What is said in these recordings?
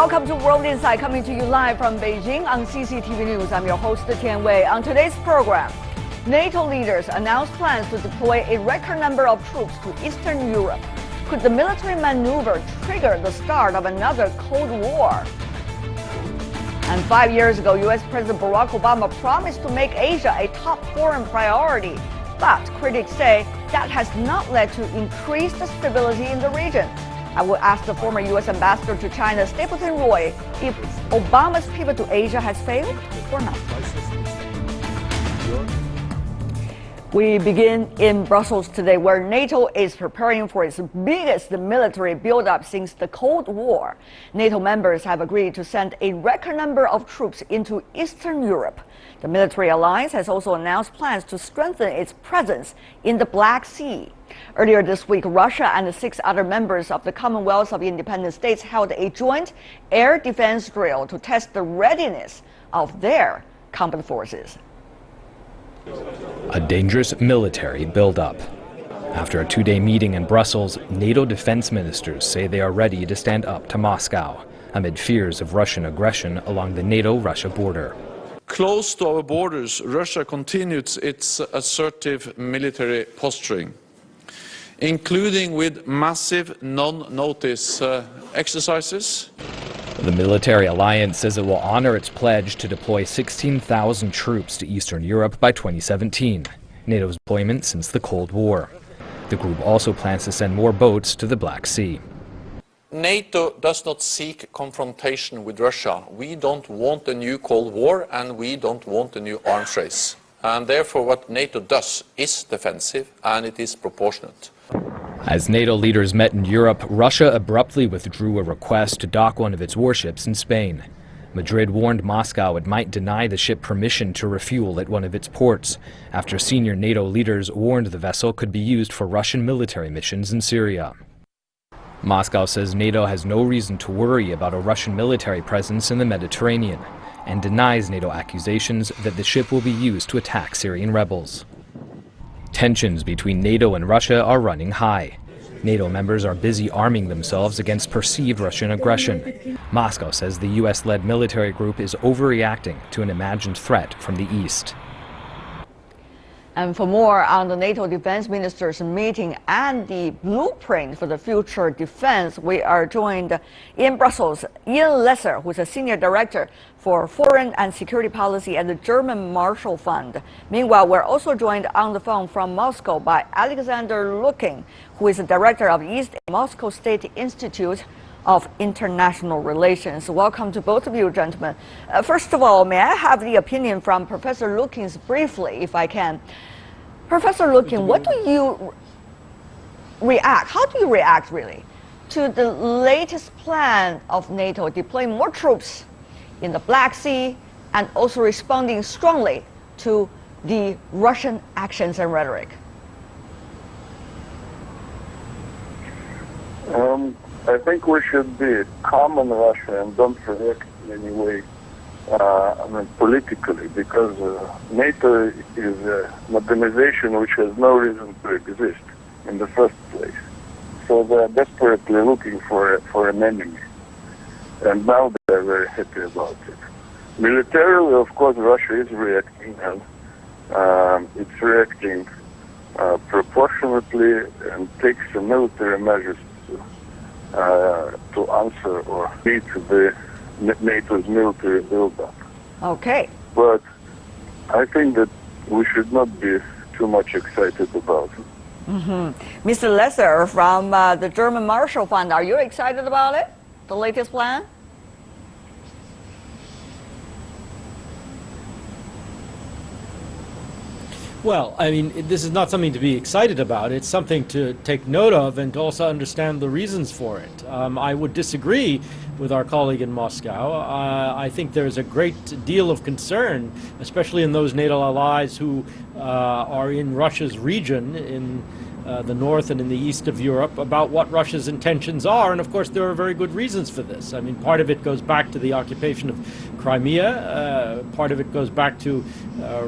Welcome to World Insight, coming to you live from Beijing on CCTV News. I'm your host, Tian Wei. On today's program, NATO leaders announced plans to deploy a record number of troops to Eastern Europe. Could the military maneuver trigger the start of another Cold War? And 5 years ago, U.S. President Barack Obama promised to make Asia a top foreign priority. But critics say that has not led to increased stability in the region. I will ask the former U.S. ambassador to China, Stapleton Roy, if Obama's pivot to Asia has failed or not. We begin in Brussels today, where NATO is preparing for its biggest military buildup since the Cold War. NATO members have agreed to send a record number of troops into Eastern Europe. The military alliance has also announced plans to strengthen its presence in the Black Sea. Earlier this week, Russia and 6 other members of the Commonwealth of Independent States held a joint air defense drill to test the readiness of their combat forces. A dangerous military buildup. After a 2-day meeting in Brussels, NATO defense ministers say they are ready to stand up to Moscow amid fears of Russian aggression along the NATO-Russia border. Close to our borders, Russia continues its assertive military posturing, including with massive non-notice exercises. The military alliance says it will honor its pledge to deploy 16,000 troops to Eastern Europe by 2017, NATO's deployment since the Cold War. The group also plans to send more boats to the Black Sea. NATO does not seek confrontation with Russia. We don't want a new Cold War, and we don't want a new arms race. And therefore what NATO does is defensive, and it is proportionate. As NATO leaders met in Europe, Russia abruptly withdrew a request to dock one of its warships in Spain. Madrid warned Moscow it might deny the ship permission to refuel at one of its ports, after senior NATO leaders warned the vessel could be used for Russian military missions in Syria. Moscow says NATO has no reason to worry about a Russian military presence in the Mediterranean, and denies NATO accusations that the ship will be used to attack Syrian rebels. Tensions between NATO and Russia are running high. NATO members are busy arming themselves against perceived Russian aggression. Moscow says the US-led military group is overreacting to an imagined threat from the east. And for more on the NATO defense ministers meeting and the blueprint for the future defense, we are joined in Brussels, Ian Lesser, who is a senior director for foreign and security policy at the German Marshall Fund. Meanwhile, we're also joined on the phone from Moscow by Alexander Lukin, who is the director of East Moscow State Institute of International Relations. Welcome to both of you, gentlemen. First of all, may I have the opinion from Professor Lukin briefly, if I can? Professor Lukin, what do you react? How do you react, really, to the latest plan of NATO deploying more troops in the Black Sea and also responding strongly to the Russian actions and rhetoric? I think we should be calm in Russia and don't react in any way, politically, because NATO is an organization which has no reason to exist in the first place. So they're desperately looking for an enemy, and now they're very happy about it. Militarily, of course, Russia is reacting, and it's reacting proportionately and takes military measures to answer or meet the NATO's military buildup. Okay. But I think that we should not be too much excited about it. Mr. Lesser from the German Marshall Fund, are you excited about it, the latest plan? Well, I mean, this is not something to be excited about. It's something to take note of and to also understand the reasons for it. I would disagree with our colleague in Moscow. I think there's a great deal of concern, especially in those NATO allies who are in Russia's region, in the north and in the east of Europe about what Russia's intentions are. And of course, there are very good reasons for this. I mean, part of it goes back to the occupation of Crimea. Part of it goes back to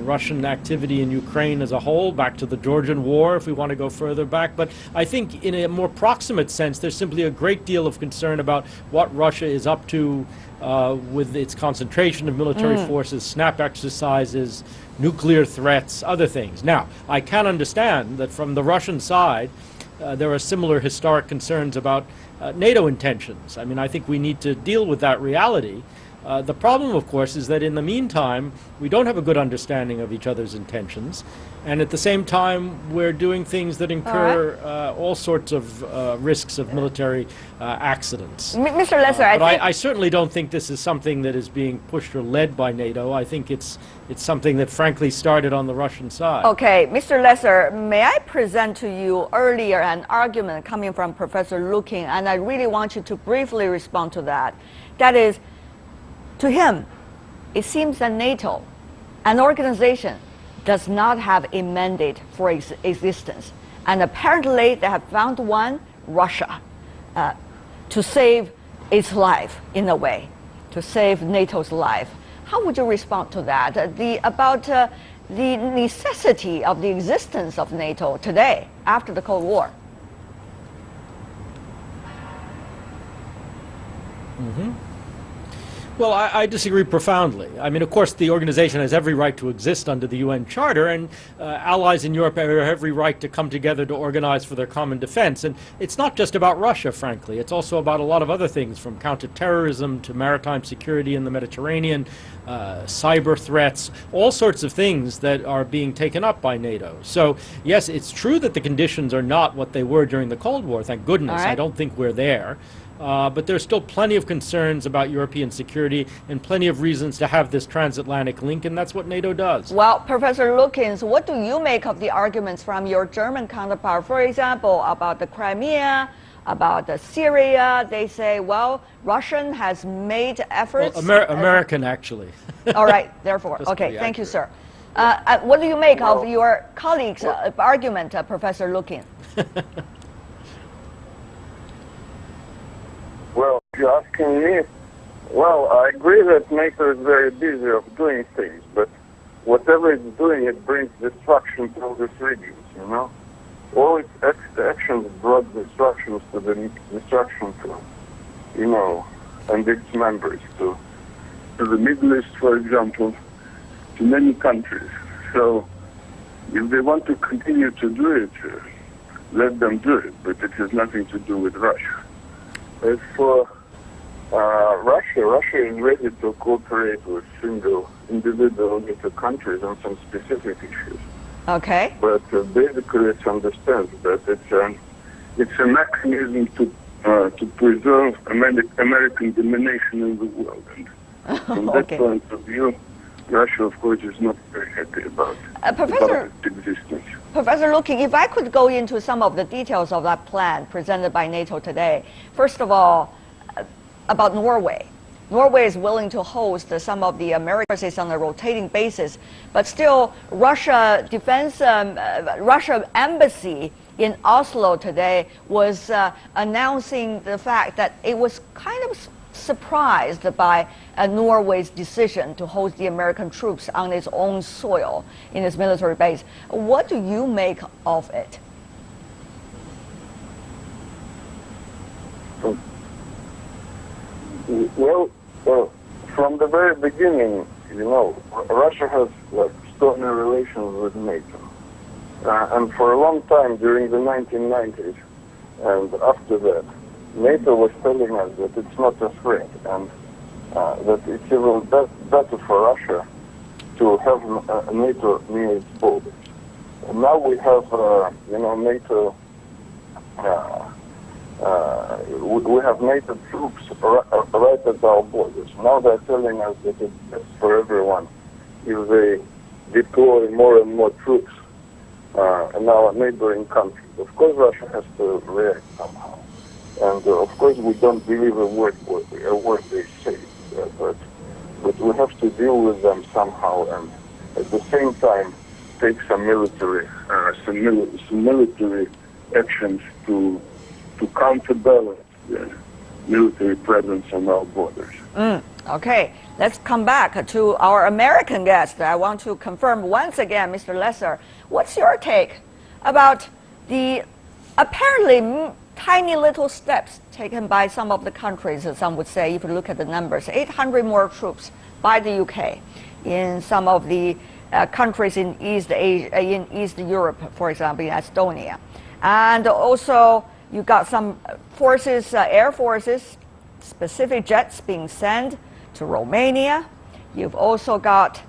Russian activity in Ukraine as a whole, back to the Georgian War, if we want to go further back. But I think in a more proximate sense, there's simply a great deal of concern about what Russia is up to with its concentration of military forces, snap exercises, nuclear threats, other things. Now, I can understand that from the Russian side, there are similar historic concerns about NATO intentions. I mean, I think we need to deal with that reality. The problem, of course, is that in the meantime, we don't have a good understanding of each other's intentions. And at the same time, we're doing things that incur all sorts of risks of military accidents. Mr. Lesser, I certainly don't think this is something that is being pushed or led by NATO. I think it's something that, frankly, started on the Russian side. Okay, Mr. Lesser, may I present to you earlier an argument coming from Professor Lukin, and I really want you to briefly respond to that. That is, to him, it seems that NATO, an organization, does not have a mandate for existence. And apparently they have found one, Russia, to save its life in a way, to save NATO's life. How would you respond to that? About the necessity of the existence of NATO today, after the Cold War? Well, I disagree profoundly. I mean, of course, the organization has every right to exist under the UN Charter, and allies in Europe have every right to come together to organize for their common defense. And it's not just about Russia, frankly. It's also about a lot of other things, from counterterrorism to maritime security in the Mediterranean, cyber threats, all sorts of things that are being taken up by NATO. So, yes, it's true that the conditions are not what they were during the Cold War, thank goodness. All right. I don't think we're there. But there's still plenty of concerns about European security and plenty of reasons to have this transatlantic link, and that's what NATO does. Well, Professor Lukins, what do you make of the arguments from your German counterpart, for example, about the Crimea, about the Syria? They say, well, Russian has made efforts. Well, American, actually. All right, therefore. Just to Okay, be thank you, accurate. sir. What do you make of your colleague's argument, Professor Lukin? Well, if you're asking me, well, I agree that NATO is very busy of doing things, but whatever it's doing, it brings destruction to this region, you know? All its actions brought destruction to, you know, and its members, to the Middle East, for example, to many countries. So, if they want to continue to do it, let them do it, but it has nothing to do with Russia. As for Russia is ready to cooperate with single individual NATO countries on some specific issues. Okay. But basically, it understands that it's a mechanism to preserve American domination in the world. And from that point of view, Russia, of course, is not very happy about its existence. Professor Lukin, if I could go into some of the details of that plan presented by NATO today. First of all, about Norway. Norway is willing to host some of the American forces on a rotating basis, but still, Russia embassy in Oslo today was announcing the fact that it was kind of surprised by Norway's decision to host the American troops on its own soil in its military base. What do you make of it? Well, from the very beginning, you know, Russia has stormy relations with NATO. And for a long time during the 1990s and after that, NATO was telling us that it's not a threat and that it's even better for Russia to have NATO near its borders. And now we have, you know, NATO. We have NATO troops right at our borders. Now they're telling us that it's best for everyone if they deploy more and more troops in our neighboring countries. Of course, Russia has to react somehow. And of course, we don't believe a word they say, but we have to deal with them somehow, and at the same time take some military actions to counterbalance the military presence on our borders. Okay, let's come back to our American guest. I want to confirm once again, Mr. Lesser, what's your take about the apparently tiny little steps taken by some of the countries, as some would say, if you look at the numbers, 800 more troops by the UK in some of the countries in East Europe, for example, in Estonia. And also, you got some forces, air forces, specific jets being sent to Romania. You've also got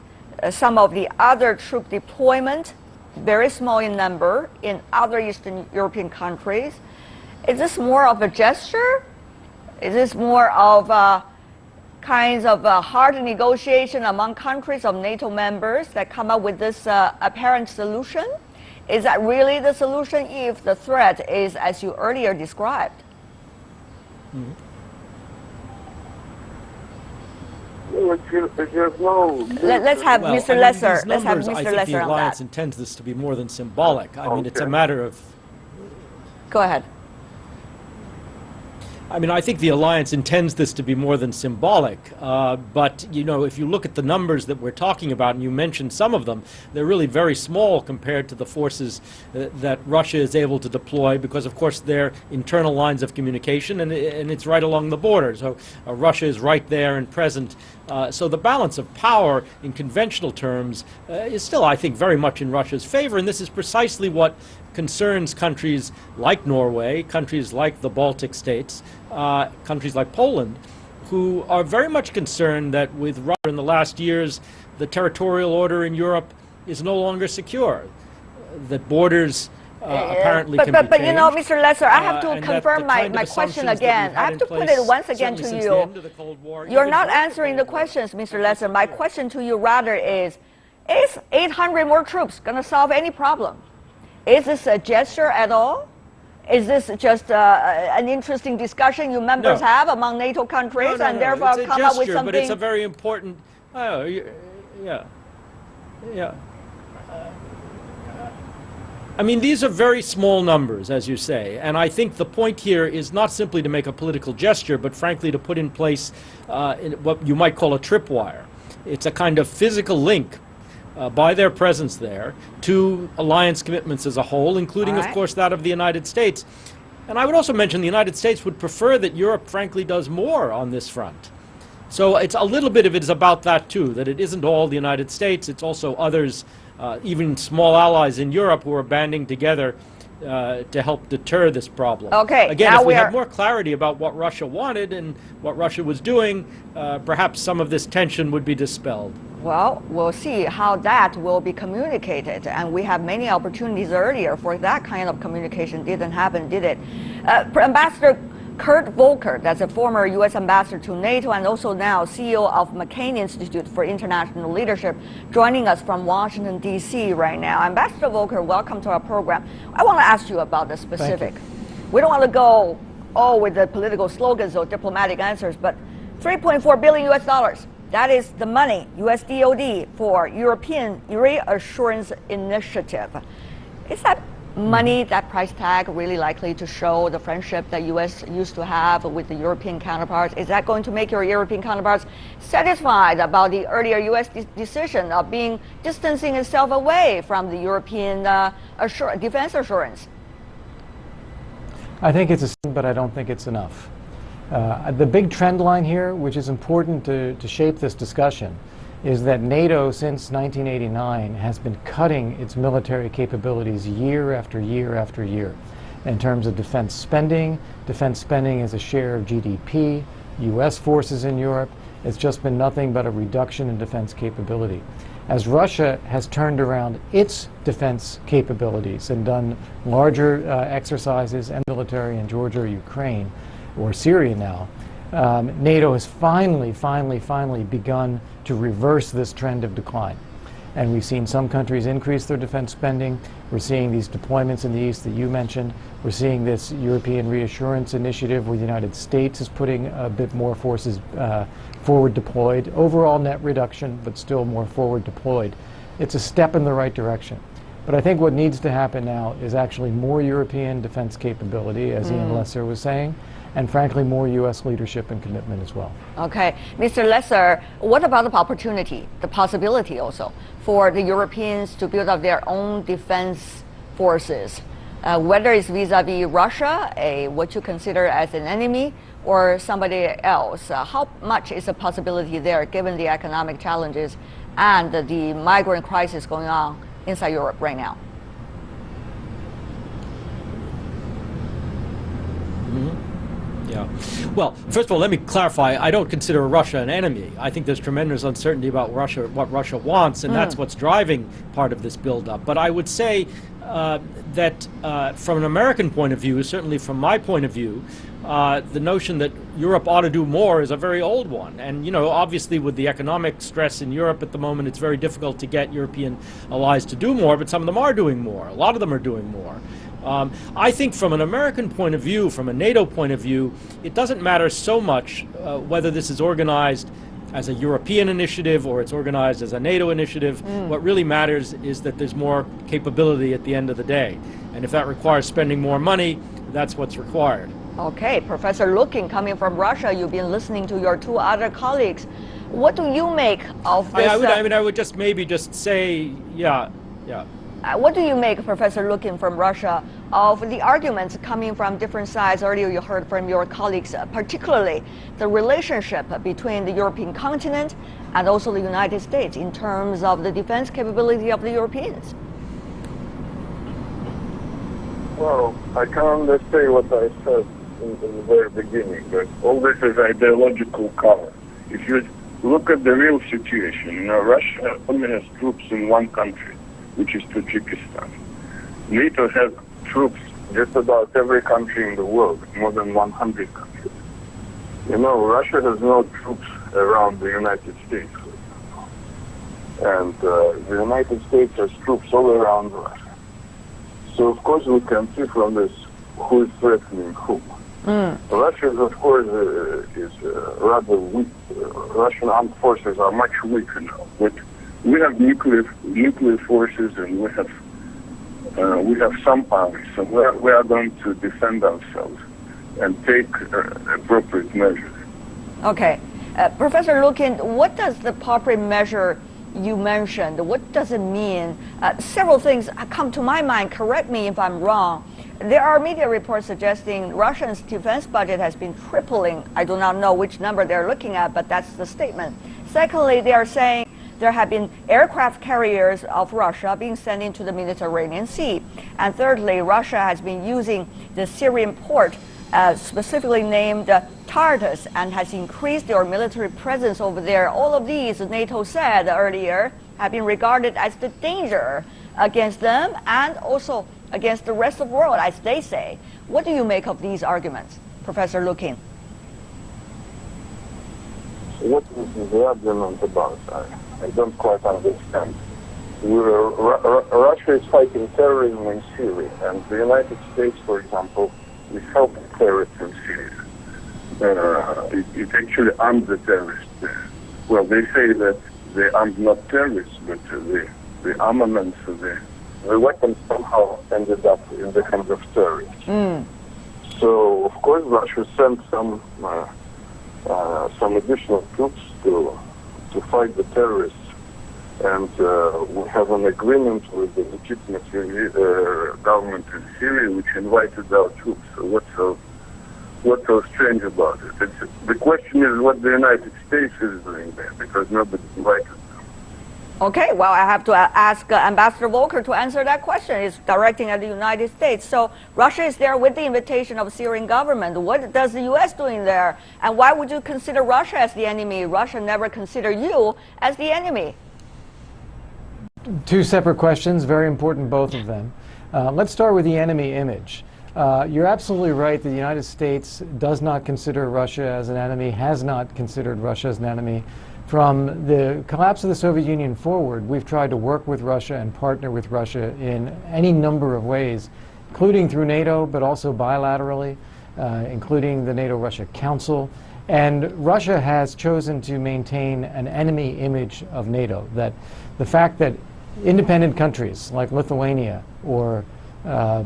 some of the other troop deployment, very small in number, in other Eastern European countries. Is this more of a gesture? Is this more of kinds of hard negotiation among countries of NATO members that come up with this apparent solution? Is that really the solution if the threat is as you earlier described? Mm-hmm. Well, there's no. Let's have Mr. Lesser. These numbers, Let's have Mr. I think Lesser the on alliance that. intends this to be more than symbolic. I mean, it's a matter of. Go ahead. I mean, I think the alliance intends this to be more than symbolic, but, you know, if you look at the numbers that we're talking about, and you mentioned some of them, they're really very small compared to the forces that Russia is able to deploy because, of course, they're internal lines of communication, and it's right along the border. So Russia is right there and present. So the balance of power in conventional terms is still, I think, very much in Russia's favor, and this is precisely what concerns countries like Norway, countries like the Baltic states, countries like Poland, who are very much concerned that with Russia in the last years, the territorial order in Europe is no longer secure, that borders apparently can be changed. But you know, Mr. Lesser, I have to and confirm my question again. I have to put it once again to you. You're not answering the questions, Mr. Lesser. My question to you rather is 800 more troops going to solve any problem? Is this a gesture at all? Is this just an interesting discussion you members have among NATO countries and therefore it's a come gesture, up with something? But it's a very important. I mean, these are very small numbers, as you say, and I think the point here is not simply to make a political gesture, but frankly to put in place what you might call a tripwire. It's a kind of physical link by their presence there to alliance commitments as a whole, including, of course, that of the United States. And I would also mention the United States would prefer that Europe, frankly, does more on this front. So it's a little bit of it is about that, too, that it isn't all the United States, it's also others, even small allies in Europe who are banding together to help deter this problem. Okay, again, now if we had more clarity about what Russia wanted and what Russia was doing, perhaps some of this tension would be dispelled. Well, we'll see how that will be communicated, and we have many opportunities earlier for that kind of communication. Didn't happen, did it? Ambassador Kurt Volker, that's a former U.S. ambassador to NATO and also now CEO of McCain Institute for International Leadership, joining us from Washington, D.C. right now. Ambassador Volker, welcome to our program. I want to ask you about the specific. We don't want to go all with the political slogans or diplomatic answers, but $3.4 billion US. That is the money, US DOD, for European Reassurance Initiative. Is that money, that price tag, really likely to show the friendship that US used to have with the European counterparts? Is that going to make your European counterparts satisfied about the earlier US decision of distancing itself away from the European defense assurance? I think it's but I don't think it's enough. The big trend line here, which is important to shape this discussion, is that NATO since 1989 has been cutting its military capabilities year after year after year in terms of defense spending as a share of GDP, US forces in Europe. It's just been nothing but a reduction in defense capability. As Russia has turned around its defense capabilities and done larger exercises and military in Georgia or Ukraine, or Syria now, NATO has finally begun to reverse this trend of decline. And we've seen some countries increase their defense spending. We're seeing these deployments in the East that you mentioned. We're seeing this European Reassurance Initiative where the United States is putting a bit more forces forward deployed. Overall net reduction, but still more forward deployed. It's a step in the right direction. But I think what needs to happen now is actually more European defense capability, as Ian Lesser was saying, and frankly, more U.S. leadership and commitment as well. Okay. Mr. Lesser, what about the opportunity, the possibility also, for the Europeans to build up their own defense forces, whether it's vis-a-vis Russia, what you consider as an enemy, or somebody else? How much is the possibility there, given the economic challenges and the migrant crisis going on inside Europe right now? Yeah. Well, first of all, let me clarify. I don't consider Russia an enemy. I think there's tremendous uncertainty about Russia, what Russia wants, and that's what's driving part of this buildup. But I would say that from an American point of view, certainly from my point of view, the notion that Europe ought to do more is a very old one. And, you know, obviously with the economic stress in Europe at the moment, it's very difficult to get European allies to do more, but some of them are doing more. A lot of them are doing more. I think from an American point of view, from a NATO point of view, it doesn't matter so much whether this is organized as a European initiative or it's organized as a NATO initiative. What really matters is that there's more capability at the end of the day. And if that requires spending more money, that's what's required. Okay, Professor Lukin, coming from Russia, you've been listening to your two other colleagues. What do you make of this? I would just maybe just say, yeah. What do you make, Professor Lukin from Russia, of the arguments coming from different sides? Earlier you heard from your colleagues, particularly the relationship between the European continent and also the United States in terms of the defense capability of the Europeans. Well, I can only say what I said in the very beginning, that all this is ideological cover. If you look at the real situation, you know, Russia only has troops in one country, which is Tajikistan. NATO has troops just about every country in the world, more than 100 countries. You know, Russia has no troops around the United States, for example. And the United States has troops all around Russia. So, of course, we can see from this who is threatening whom. Russia, of course, is rather weak. Russian armed forces are much weaker now. But we have nuclear forces, and we have some armies. So we are going to defend ourselves and take appropriate measures. Okay. Professor Lukin, what does the appropriate measure you mentioned, what does it mean? Several things come to my mind. Correct me if I'm wrong. There are media reports suggesting Russia's defense budget has been tripling. I do not know which number they're looking at, but that's the statement. Secondly, they are saying there have been aircraft carriers of Russia being sent into the Mediterranean Sea. And thirdly, Russia has been using the Syrian port, specifically named Tartus, and has increased their military presence over there. All of these, NATO said earlier, have been regarded as the danger against them and also against the rest of the world, as they say. What do you make of these arguments, Professor Lukin? What is the argument about? I don't quite understand. Russia is fighting terrorism in Syria, and the United States, for example, is helping terrorists in Syria. It actually armed the terrorists there. Well, they say that they armed not terrorists, but the armaments, the weapons somehow ended up in the hands of terrorists. So, of course, Russia sent some additional troops to fight the terrorists, and we have an agreement with the legitimate government in Syria, which invited our troops. So what's so strange about it? The question is what the United States is doing there, because nobody invited them. Okay, well, I have to ask Ambassador Volker to answer that question. It's directing at the United States. So Russia is there with the invitation of the Syrian government. What does the U.S. doing there? And why would you consider Russia as the enemy? Russia never considered you as the enemy. Two separate questions, very important, both of them. Let's start with the enemy image. You're absolutely right. The United States does not consider Russia as an enemy, has not considered Russia as an enemy. From the collapse of the Soviet Union forward, we've tried to work with Russia and partner with Russia in any number of ways, including through NATO, but also bilaterally, including the NATO-Russia Council. And Russia has chosen to maintain an enemy image of NATO, that the fact that independent countries like Lithuania or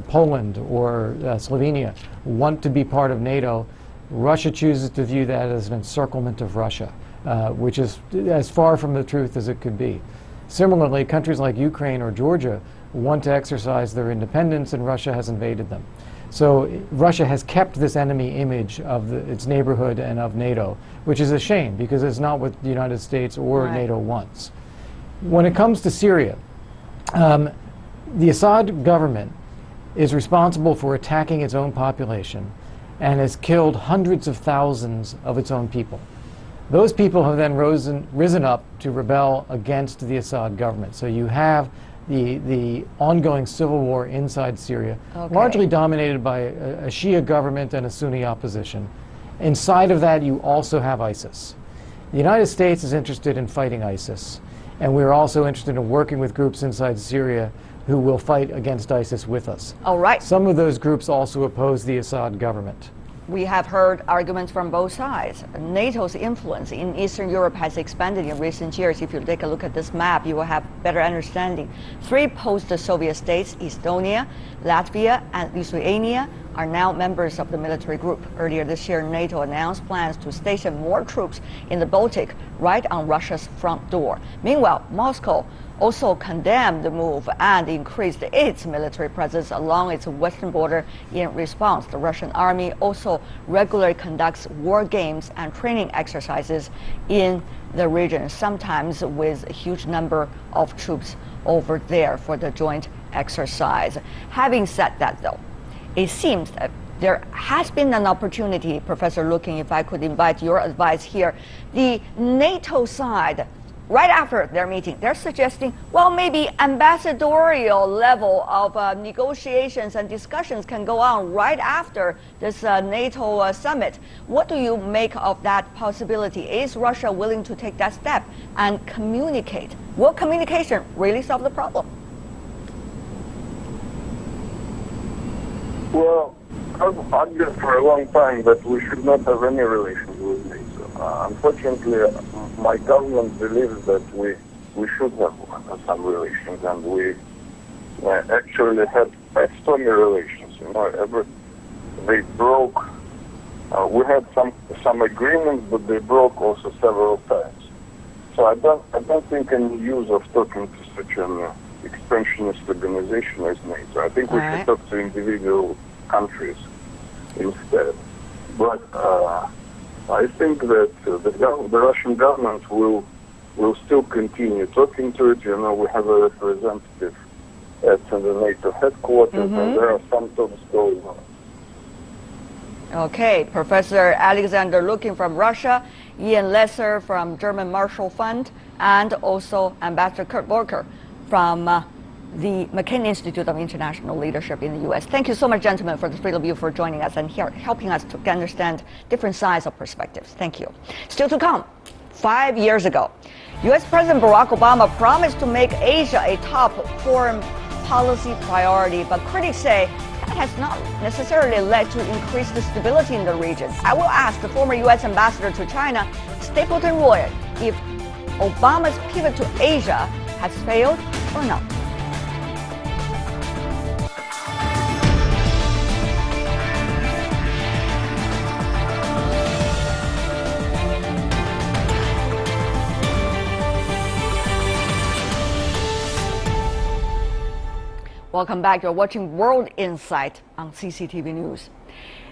Poland or Slovenia want to be part of NATO, Russia chooses to view that as an encirclement of Russia, which is as far from the truth as it could be. Similarly, countries like Ukraine or Georgia want to exercise their independence, and Russia has invaded them. So Russia has kept this enemy image of its neighborhood and of NATO, which is a shame because it's not what the United States or Right. NATO wants. When it comes to Syria, the Assad government is responsible for attacking its own population and has killed hundreds of thousands of its own people. Those people have then risen up to rebel against the Assad government. So you have the ongoing civil war inside Syria, Okay. largely dominated by a Shia government and a Sunni opposition. Inside of that, you also have ISIS. The United States is interested in fighting ISIS, and we're also interested in working with groups inside Syria who will fight against ISIS with us. All right. Some of those groups also oppose the Assad government. We have heard arguments from both sides. NATO's influence in Eastern Europe has expanded in recent years. If you take a look at this map, you will have better understanding. 3 post-Soviet states, Estonia, Latvia, and Lithuania, are now members of the military group. Earlier this year, NATO announced plans to station more troops in the Baltic, right on Russia's front door. Meanwhile, Moscow also condemned the move and increased its military presence along its western border in response. The Russian army also regularly conducts war games and training exercises in the region, sometimes with a huge number of troops over there for the joint exercise. Having said that, though, it seems that there has been an opportunity, Professor Looking, if I could invite your advice here. The NATO side, right after their meeting, they're suggesting, well, maybe ambassadorial level of negotiations and discussions can go on right after this NATO summit. What do you make of that possibility? Is Russia willing to take that step and communicate? Will communication really solve the problem? Well, I've argued for a long time that we should not have any relations with NATO. Unfortunately, my government believes that we should have some relations, and we actually had stormy relations. You know, they broke. We had some agreements, but they broke also several times. So I don't think any use of talking to such an expansionist organization as NATO. I think we should talk to individual countries instead. But I think that the Russian government will still continue talking to it. You know, we have a representative at the NATO headquarters, and there are some talks going on. Okay, Professor Alexander Looking from Russia, Ian Lesser from German Marshall Fund, and also Ambassador Kurt Volker from the McCain Institute of International Leadership in the U.S. Thank you so much, gentlemen, for the three of you for joining us and here helping us to understand different sides of perspectives. Thank you. Still to come, 5 years ago, U.S. President Barack Obama promised to make Asia a top foreign policy priority, but critics say that has not necessarily led to increased stability in the region. I will ask the former U.S. Ambassador to China, Stapleton Roy, if Obama's pivot to Asia has failed or not. Welcome back. You're watching World Insight on CCTV News.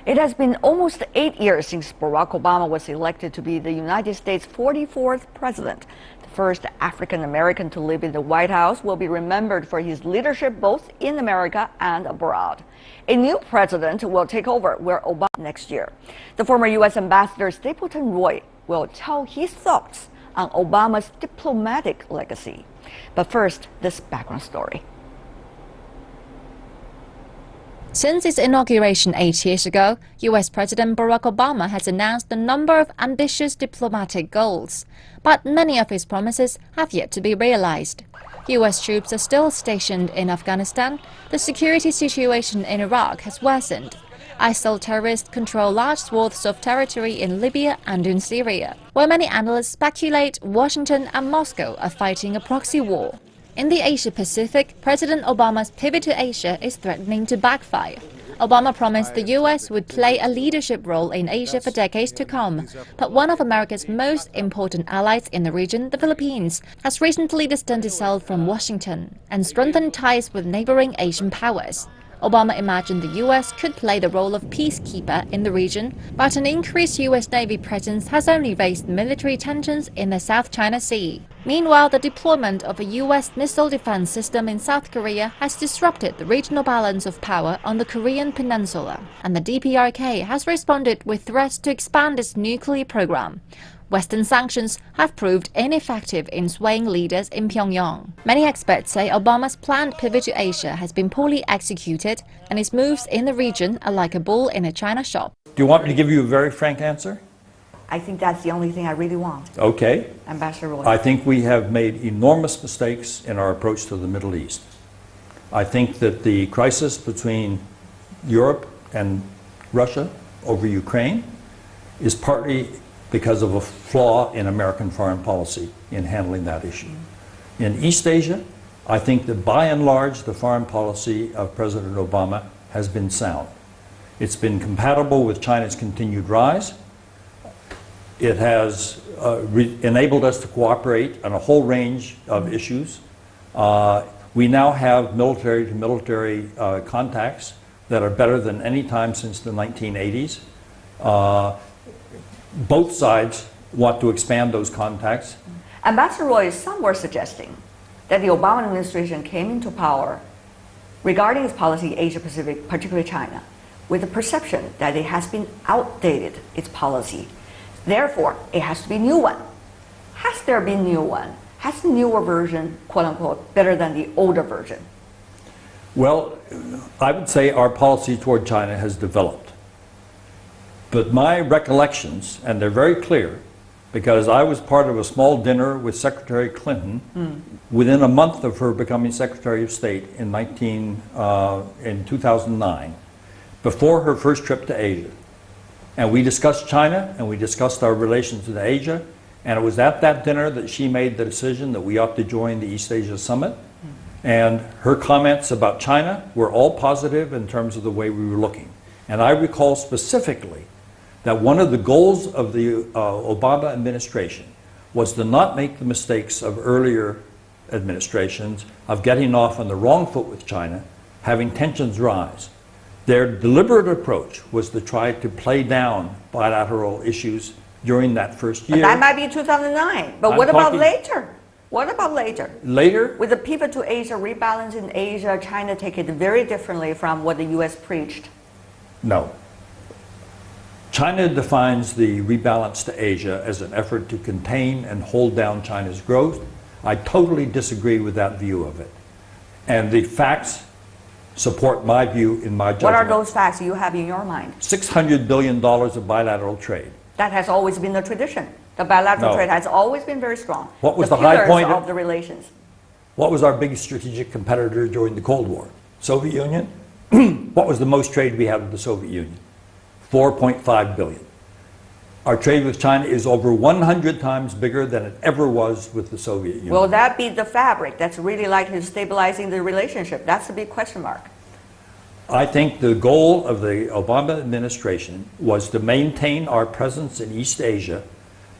It has been almost 8 years since Barack Obama was elected to be the United States' 44th president. The first African American to live in the White House will be remembered for his leadership both in America and abroad. A new president will take over where Obama next year. The former U.S. Ambassador Stapleton Roy will tell his thoughts on Obama's diplomatic legacy. But first, this background story. Since its inauguration 8 years ago, US President Barack Obama has announced a number of ambitious diplomatic goals, but many of his promises have yet to be realized. US troops are still stationed in Afghanistan, the security situation in Iraq has worsened, ISIL terrorists control large swaths of territory in Libya and in Syria, where many analysts speculate Washington and Moscow are fighting a proxy war. In the Asia-Pacific, President Obama's pivot to Asia is threatening to backfire. Obama promised the U.S. would play a leadership role in Asia for decades to come. But one of America's most important allies in the region, the Philippines, has recently distanced itself from Washington and strengthened ties with neighboring Asian powers. Obama imagined the U.S. could play the role of peacekeeper in the region, but an increased U.S. Navy presence has only raised military tensions in the South China Sea. Meanwhile, the deployment of a U.S. missile defense system in South Korea has disrupted the regional balance of power on the Korean peninsula, and the DPRK has responded with threats to expand its nuclear program. Western sanctions have proved ineffective in swaying leaders in Pyongyang. Many experts say Obama's planned pivot to Asia has been poorly executed, and his moves in the region are like a bull in a china shop. Do you want me to give you a very frank answer? I think that's the only thing I really want. Okay. Ambassador Roy. I think we have made enormous mistakes in our approach to the Middle East. I think that the crisis between Europe and Russia over Ukraine is partly because of a flaw in American foreign policy in handling that issue. In East Asia, I think that by and large the foreign policy of President Obama has been sound. It's been compatible with China's continued rise. It has enabled us to cooperate on a whole range of issues. We now have military-to-military contacts that are better than any time since the 1980s. Both sides want to expand those contacts. Ambassador Roy, some were suggesting that the Obama administration came into power regarding its policy in Asia-Pacific, particularly China, with the perception that it has been outdated, its policy. Therefore, it has to be a new one. Has there been a new one? Has the newer version, quote-unquote, better than the older version? Well, I would say our policy toward China has developed. But my recollections, and they're very clear, because I was part of a small dinner with Secretary Clinton within a month of her becoming Secretary of State in 2009, before her first trip to Asia. And we discussed China, and we discussed our relations with Asia, and it was at that dinner that she made the decision that we ought to join the East Asia Summit. And her comments about China were all positive in terms of the way we were looking. And I recall specifically that one of the goals of the Obama administration was to not make the mistakes of earlier administrations of getting off on the wrong foot with China, having tensions rise. Their deliberate approach was to try to play down bilateral issues during that first year. But that might be 2009. But what about later? What about later? Later? With the pivot to Asia, rebalance in Asia, China take it very differently from what the U.S. preached. No. China defines the rebalance to Asia as an effort to contain and hold down China's growth. I totally disagree with that view of it. And the facts support my view in my judgment. What are those facts you have in your mind? $600 billion of bilateral trade. That has always been the tradition. The bilateral trade has always been very strong. What was the high point of the relations? What was our biggest strategic competitor during the Cold War? Soviet Union? What was the most trade we had with the Soviet Union? 4.5 billion. Our trade with China is over 100 times bigger than it ever was with the Soviet Union. Will that be the fabric that's really likely to stabilizing the relationship? That's the big question mark. I think the goal of the Obama administration was to maintain our presence in East Asia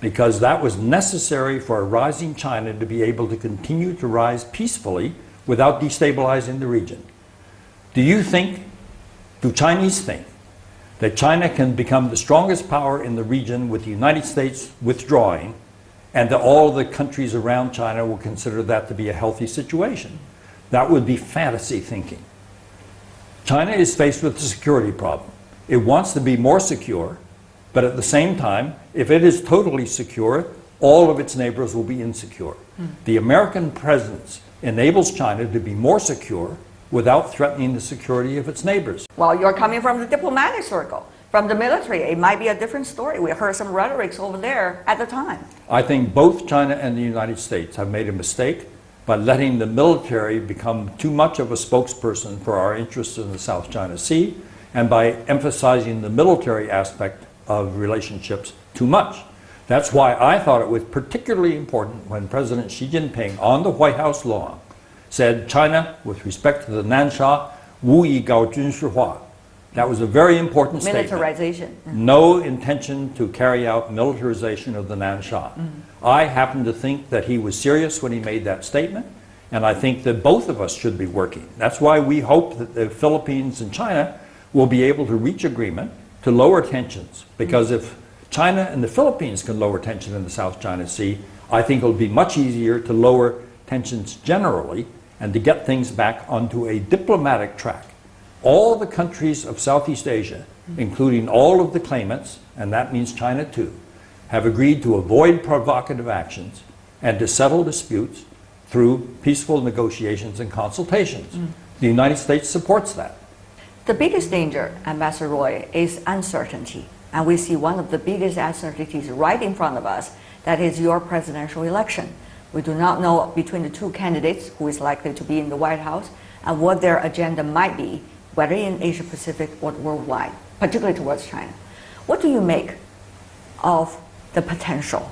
because that was necessary for a rising China to be able to continue to rise peacefully without destabilizing the region. Do Chinese think that China can become the strongest power in the region with the United States withdrawing and that all the countries around China will consider that to be a healthy situation? That would be fantasy thinking. China is faced with a security problem. It wants to be more secure, but at the same time, if it is totally secure, all of its neighbors will be insecure. The American presence enables China to be more secure without threatening the security of its neighbors. Well, you're coming from the diplomatic circle. From the military, it might be a different story. We heard some rhetorics over there at the time. I think both China and the United States have made a mistake by letting the military become too much of a spokesperson for our interests in the South China Sea and by emphasizing the military aspect of relationships too much. That's why I thought it was particularly important when President Xi Jinping on the White House lawn said China, with respect to the Nansha, 无意搞军事化. That was a very important statement. Militarization. No intention to carry out militarization of the Nansha. I happen to think that he was serious when he made that statement, and I think that both of us should be working. That's why we hope that the Philippines and China will be able to reach agreement to lower tensions, because if China and the Philippines can lower tension in the South China Sea, I think it'll be much easier to lower tensions generally and to get things back onto a diplomatic track. All the countries of Southeast Asia, including all of the claimants, and that means China too, have agreed to avoid provocative actions and to settle disputes through peaceful negotiations and consultations. The United States supports that. The biggest danger, Ambassador Roy, is uncertainty. And we see one of the biggest uncertainties right in front of us, that is your presidential election. We do not know between the two candidates who is likely to be in the White House and what their agenda might be, whether in Asia Pacific or worldwide, particularly towards China. What do you make of the potential,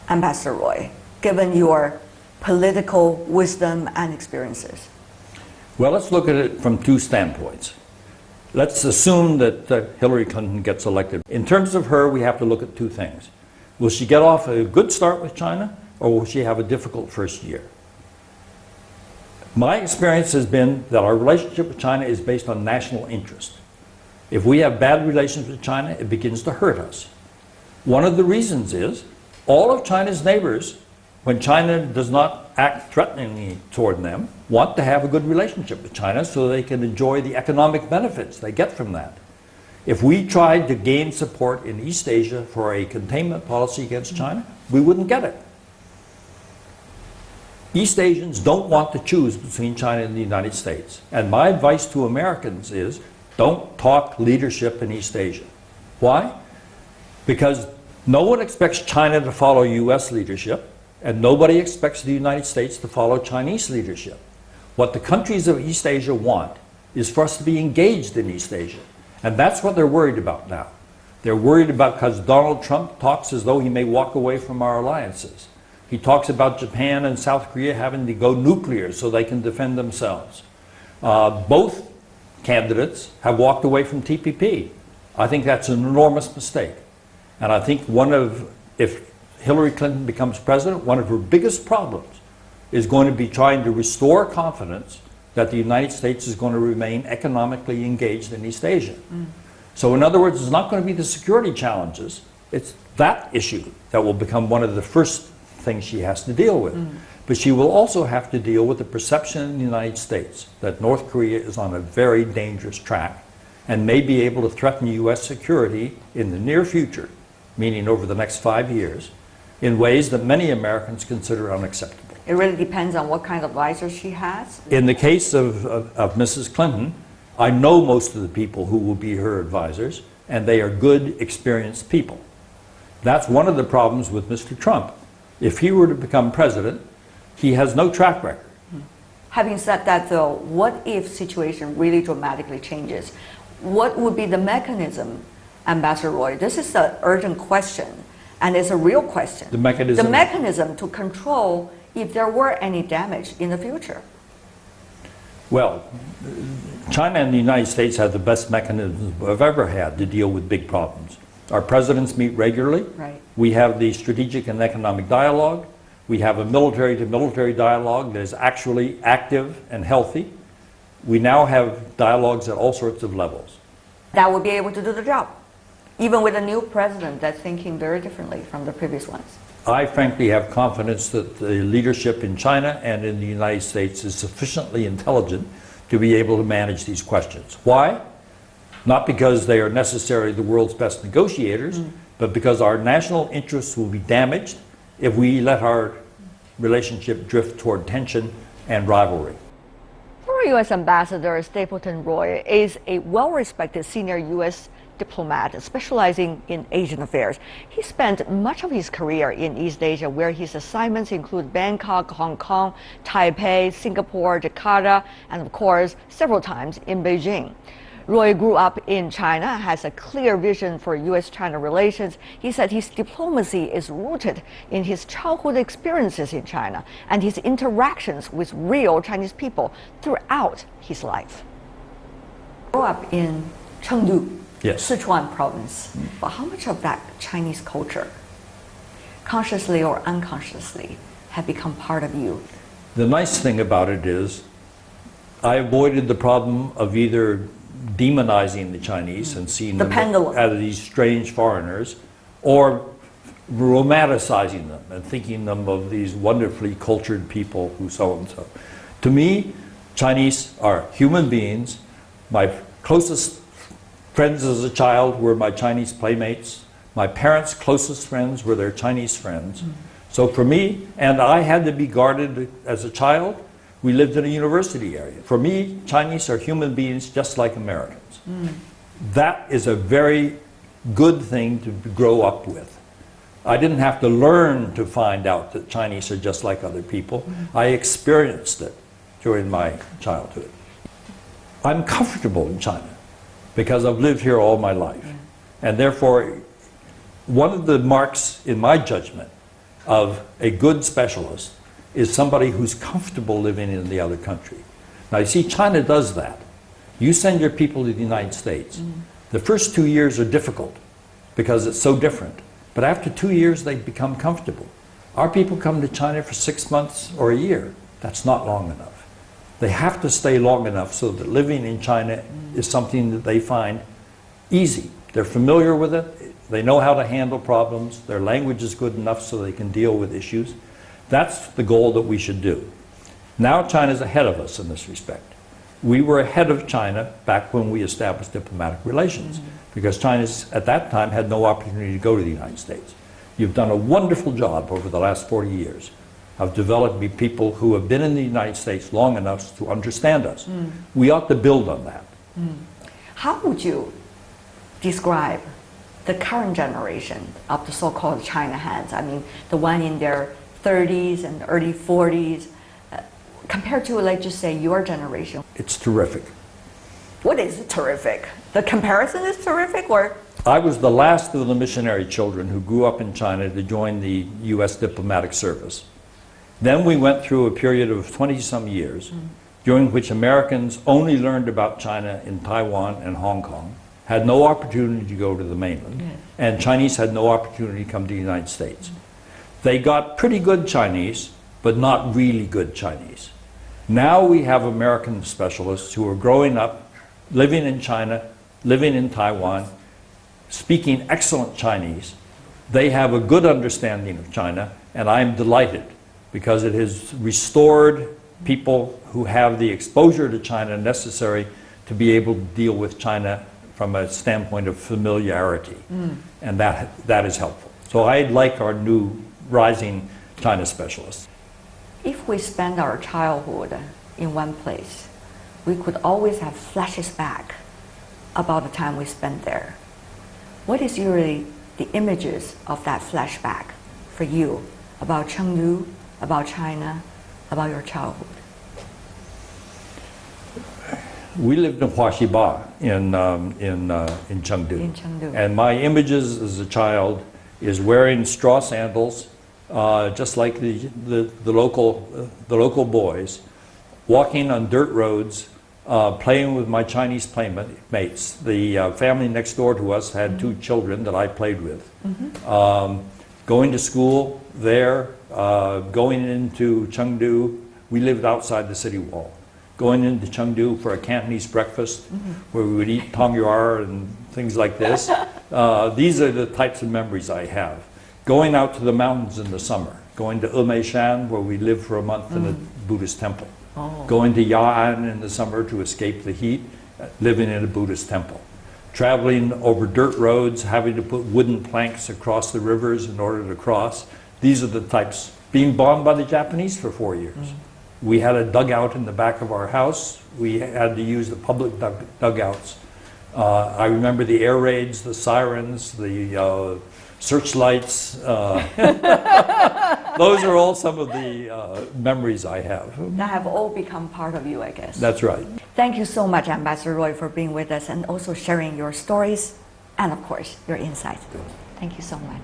Ambassador Roy, given your political wisdom and experiences? Well, let's look at it from two standpoints. Let's assume that Hillary Clinton gets elected. In terms of her, we have to look at two things. Will she get off a good start with China, or will she have a difficult first year? My experience has been that our relationship with China is based on national interest. If we have bad relations with China, it begins to hurt us. One of the reasons is all of China's neighbors, when China does not act threateningly toward them, want to have a good relationship with China so they can enjoy the economic benefits they get from that. If we tried to gain support in East Asia for a containment policy against China, we wouldn't get it. East Asians don't want to choose between China and the United States. And my advice to Americans is, don't talk leadership in East Asia. Why? Because no one expects China to follow US leadership, and nobody expects the United States to follow Chinese leadership. What the countries of East Asia want is for us to be engaged in East Asia. And that's what they're worried about now. They're worried about because Donald Trump talks as though he may walk away from our alliances. He talks about Japan and South Korea having to go nuclear so they can defend themselves. Both candidates have walked away from TPP. I think that's an enormous mistake. And I think if Hillary Clinton becomes president, one of her biggest problems is going to be trying to restore confidence that the United States is going to remain economically engaged in East Asia. So in other words, it's not going to be the security challenges, it's that issue that will become one of the first things she has to deal with. But she will also have to deal with the perception in the United States that North Korea is on a very dangerous track and may be able to threaten US security in the near future, meaning over the next 5 years, in ways that many Americans consider unacceptable. It really depends on what kind of advisor she has. In the case of Mrs. Clinton, I know most of the people who will be her advisors, and they are good, experienced people. That's one of the problems with Mr. Trump. If he were to become president, he has no track record. Having said that, though, what if situation really dramatically changes? What would be the mechanism, Ambassador Roy? This is an urgent question, and it's a real question. The mechanism? The mechanism to control if there were any damage in the future. Well, China and the United States have the best mechanisms we've ever had to deal with big problems. Our presidents meet regularly. Right. We have the strategic and economic dialogue. We have a military-to-military dialogue that is actually active and healthy. We now have dialogues at all sorts of levels. That would be able to do the job, even with a new president that's thinking very differently from the previous ones. I frankly have confidence that the leadership in China and in the United States is sufficiently intelligent to be able to manage these questions. Why? Not because they are necessarily the world's best negotiators, but because our national interests will be damaged if we let our relationship drift toward tension and rivalry. Former U.S. Ambassador Stapleton Roy is a well-respected senior U.S. diplomat specializing in Asian affairs. He spent much of his career in East Asia, where his assignments include Bangkok, Hong Kong, Taipei, Singapore, Jakarta, and of course, several times in Beijing. Roy grew up in China, has a clear vision for U.S.-China relations. He said his diplomacy is rooted in his childhood experiences in China and his interactions with real Chinese people throughout his life. Grew up in Chengdu, Yes. Sichuan province. But how much of that Chinese culture, consciously or unconsciously, have become part of you? The nice thing about it is I avoided the problem of either demonizing the Chinese and seeing The them pendulum. as these strange foreigners, or romanticizing them and thinking them of these wonderfully cultured people who so and so. To me, Chinese are human beings. My closest friends as a child were my Chinese playmates. My parents' closest friends were their Chinese friends. So for me, and I had to be guarded as a child. We lived in a university area. For me, Chinese are human beings just like Americans. That is a very good thing to grow up with. I didn't have to learn to find out that Chinese are just like other people. I experienced it during my childhood. I'm comfortable in China because I've lived here all my life. And therefore, one of the marks in my judgment of a good specialist is somebody who's comfortable living in the other country. Now you see, China does that. You send your people to the United States. The first 2 years are difficult because it's so different. But after 2 years, they become comfortable. Our people come to China for 6 months or a year. That's not long enough. They have to stay long enough so that living in China is something that they find easy. They're familiar with it. They know how to handle problems. Their language is good enough so they can deal with issues. That's the goal that we should do. Now China's ahead of us in this respect. We were ahead of China back when we established diplomatic relations because China at that time had no opportunity to go to the United States. You've done a wonderful job over the last 40 years of developing people who have been in the United States long enough to understand us. We ought to build on that. How would you describe the current generation of the so-called China hands? I mean, the one in their 30s and early 40s, compared to, let's just say, your generation. It's terrific. What is terrific? The comparison is terrific, or? I was the last of the missionary children who grew up in China to join the U.S. diplomatic service. Then we went through a period of 20-some years during which Americans only learned about China in Taiwan and Hong Kong, had no opportunity to go to the mainland, and Chinese had no opportunity to come to the United States. They got pretty good Chinese, but not really good Chinese. Now we have American specialists who are growing up, living in China, living in Taiwan, speaking excellent Chinese. They have a good understanding of China, and I'm delighted because it has restored people who have the exposure to China necessary to be able to deal with China from a standpoint of familiarity, and that is helpful. So I like our new rising China specialists. If we spend our childhood in one place, we could always have flashes back about the time we spent there. What is usually the images of that flashback for you about Chengdu, about China, about your childhood? We lived in Huaxiba in Chengdu. In Chengdu. And my images as a child is wearing straw sandals, just like the local boys, walking on dirt roads, playing with my Chinese playmates. The family next door to us had 2 children that I played with. Going to school there, going into Chengdu. We lived outside the city wall. Going into Chengdu for a Cantonese breakfast where we would eat tong yuar and things like this. These are the types of memories I have. Going out to the mountains in the summer. Going to Emeishan where we lived for a month in a Buddhist temple. Going to Ya'an in the summer to escape the heat, living in a Buddhist temple. Traveling over dirt roads, having to put wooden planks across the rivers in order to cross. These are the types. Being bombed by the Japanese for 4 years. We had a dugout in the back of our house. We had to use the public dugouts. I remember the air raids, the sirens, the searchlights. those are all some of the memories I have. That have all become part of you, I guess. That's right. Thank you so much, Ambassador Roy, for being with us and also sharing your stories and, of course, your insights. Thank you so much.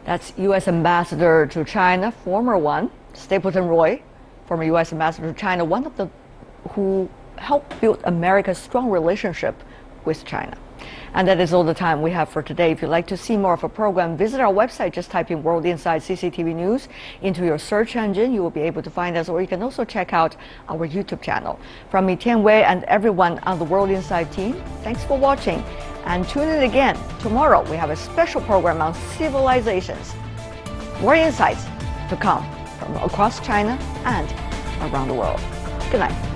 That's U.S. Ambassador to China, former one, Stapleton Roy, former U.S. Ambassador to China, one of the who helped build America's strong relationship with China. And that is all the time we have for today. If you'd like to see more of a program, visit our website. Just type in World Inside CCTV News into your search engine. You will be able to find us, or you can also check out our YouTube channel. From me, Tian Wei, and everyone on the World Inside team, thanks for watching. And tune in again. Tomorrow, we have a special program on civilizations. More insights to come from across China and around the world. Good night.